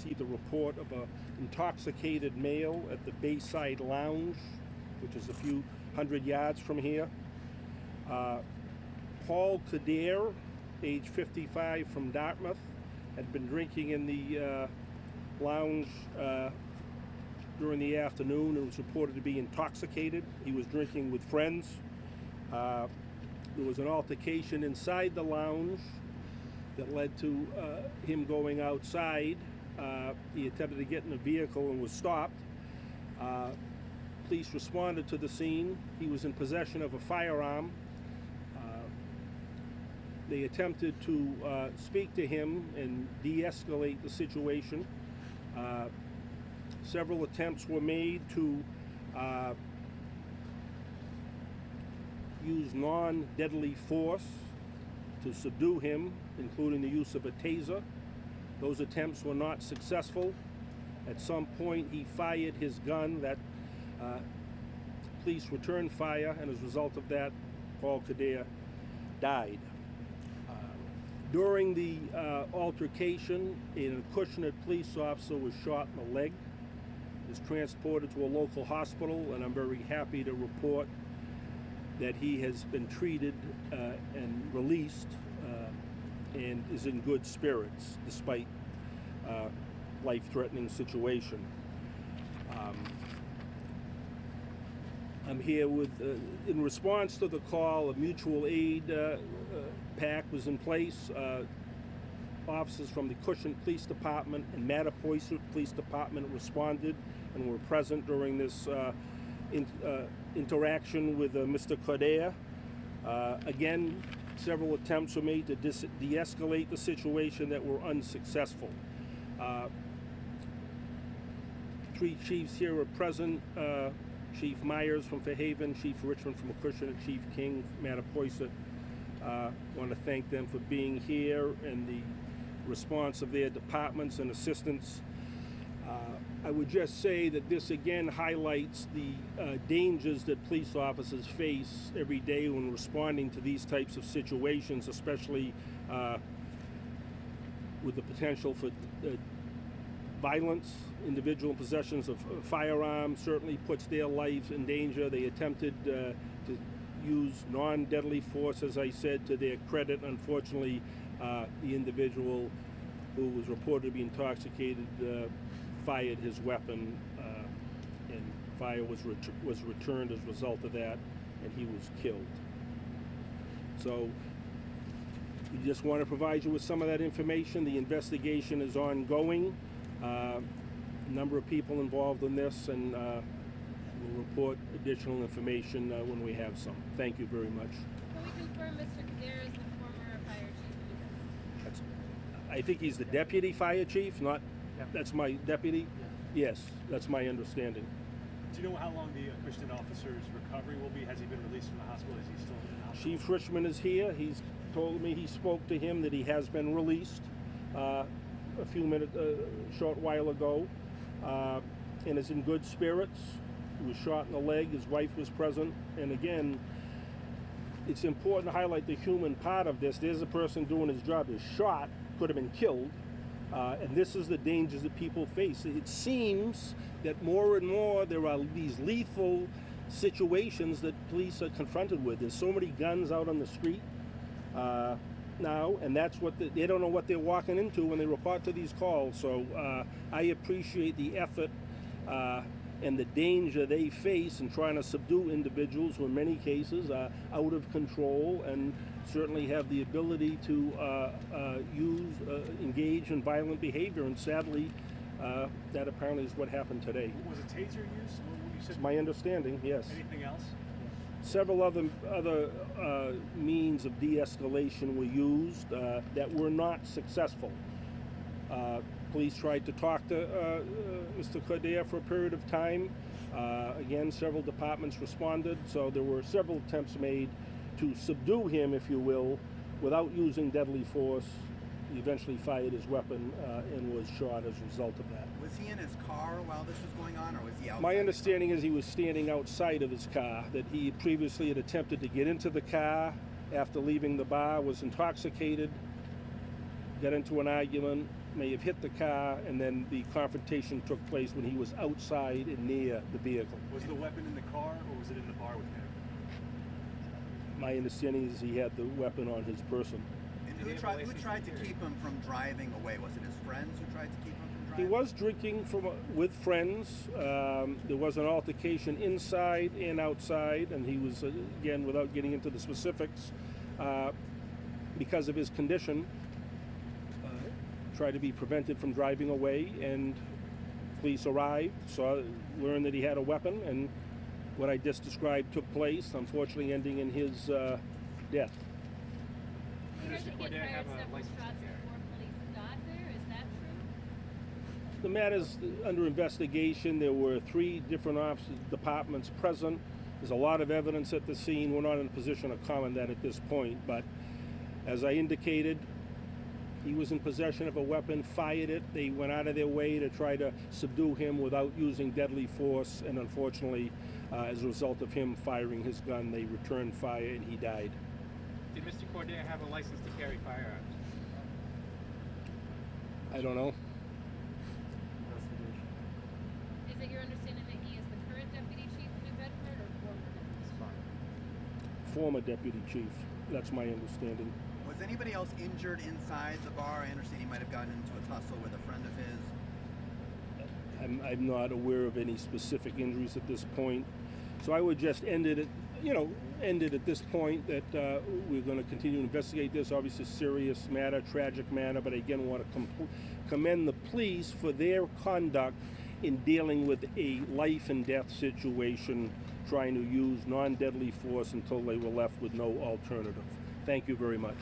received a report of an intoxicated male at the Bayside Lounge, which is a few hundred yards from here. Paul Coderre, age 55, from Dartmouth, had been drinking in the lounge during the afternoon and was reported to be intoxicated. He was drinking with friends. There was an altercation inside the lounge that led to him going outside. He attempted to get in a vehicle and was stopped. Police responded to the scene. He was in possession of a firearm. They attempted to speak to him and de-escalate the situation. Several attempts were made to use non-deadly force to subdue him, including the use of a taser. Those attempts were not successful. At some point, he fired his gun. That police returned fire, and as a result of that, Paul Coderre died. During the altercation, an Acushnet police officer was shot in the leg. He was transported to a local hospital, and I'm very happy to report that he has been treated and released and is in good spirits despite life-threatening situation. I'm here with, in response to the call, a mutual aid pack was in place. Officers from the Acushnet Police Department and Mattapoisett Police Department responded and were present during this interaction with Mr. Coderre. Again, several attempts were made to de-escalate the situation that were unsuccessful. Three chiefs here are present. Chief Myers from Fairhaven, Chief Richmond from Acushnet, Chief King, Mattapoisett. I want to thank them for being here and the response of their departments and assistance. I would just say that this again highlights the dangers that police officers face every day when responding to these types of situations, especially with the potential for violence. Individual possessions of firearms certainly puts their lives in danger. They attempted to use non-deadly force, as I said, to their credit. Unfortunately, the individual who was reported to be intoxicated fired his weapon, and fire was returned as a result of that, and he was killed. So we just want to provide you with some of that information. The investigation is ongoing. A number of people involved in this, and we'll report additional information when we have some. Thank you very much. Can we confirm Mr. Coderre is the former fire chief? I think he's the deputy fire chief, not, that's my deputy? Yeah. Yes, that's my understanding. Do you know how long the Acushnet officer's recovery will be? Has he been released from the hospital? Is he still in the hospital? Chief Richmond is here. He's told me, he spoke to him, that he has been released a short while ago, and is in good spirits. He was shot in the leg. His wife was present. And again, it's important to highlight the human part of this. There's a person doing his job, is shot, could have been killed, and this is the dangers that people face. It seems that more and more there are these lethal situations that police are confronted with. There's so many guns out on the street now, and that's what they don't know what they're walking into when they report to these calls. So I appreciate the effort and the danger they face in trying to subdue individuals who in many cases are out of control and certainly have the ability to engage in violent behavior, and sadly that apparently is what happened today. Was a taser used? It's my understanding, yes. Anything else? Several other means of de-escalation were used that were not successful. Police tried to talk to Mr. Coderre for a period of time. Again, several departments responded, so there were several attempts made to subdue him, if you will, without using deadly force. He eventually fired his weapon and was shot as a result of that. Was he in his car while this was going on, or was he outside? My understanding is he was standing outside of his car, that he previously had attempted to get into the car after leaving the bar, was intoxicated, got into an argument, may have hit the car, and then the confrontation took place when he was outside and near the vehicle. Was the weapon in the car, or was it in the bar with him? My understanding is he had the weapon on his person. And Did who he have a tried license to to carry? keep him from driving away? Was it his friends who tried to keep him from He driving? was drinking with friends. There was an altercation inside and outside, and he was, again, without getting into the specifics, because of his condition, tried to be prevented from driving away, and police arrived, learned that he had a weapon, and what I just described took place, unfortunately ending in his death. We heard Mr. that he had Coderre have fired a several license to shots carry? before police got there. Is that true? The matter's under investigation. There were 3 different departments present. There's a lot of evidence at the scene. We're not in a position to comment that at this point, but as I indicated, he was in possession of a weapon, fired it. They went out of their way to try to subdue him without using deadly force, and unfortunately, as a result of him firing his gun, they returned fire and he died. Did Mr. Coderre have a license to carry firearms? I don't know. Is it your understanding that he is the current deputy chief in New Bedford or former? Former deputy chief. That's my understanding. Was anybody else injured inside the bar? I understand he might have gotten into a tussle with a friend of his. I'm not aware of any specific injuries at this point. So I would just end it at this point that we're going to continue to investigate this. Obviously, serious matter, tragic matter, but again, want to commend the police for their conduct in dealing with a life and death situation, trying to use non-deadly force until they were left with no alternative. Thank you very much.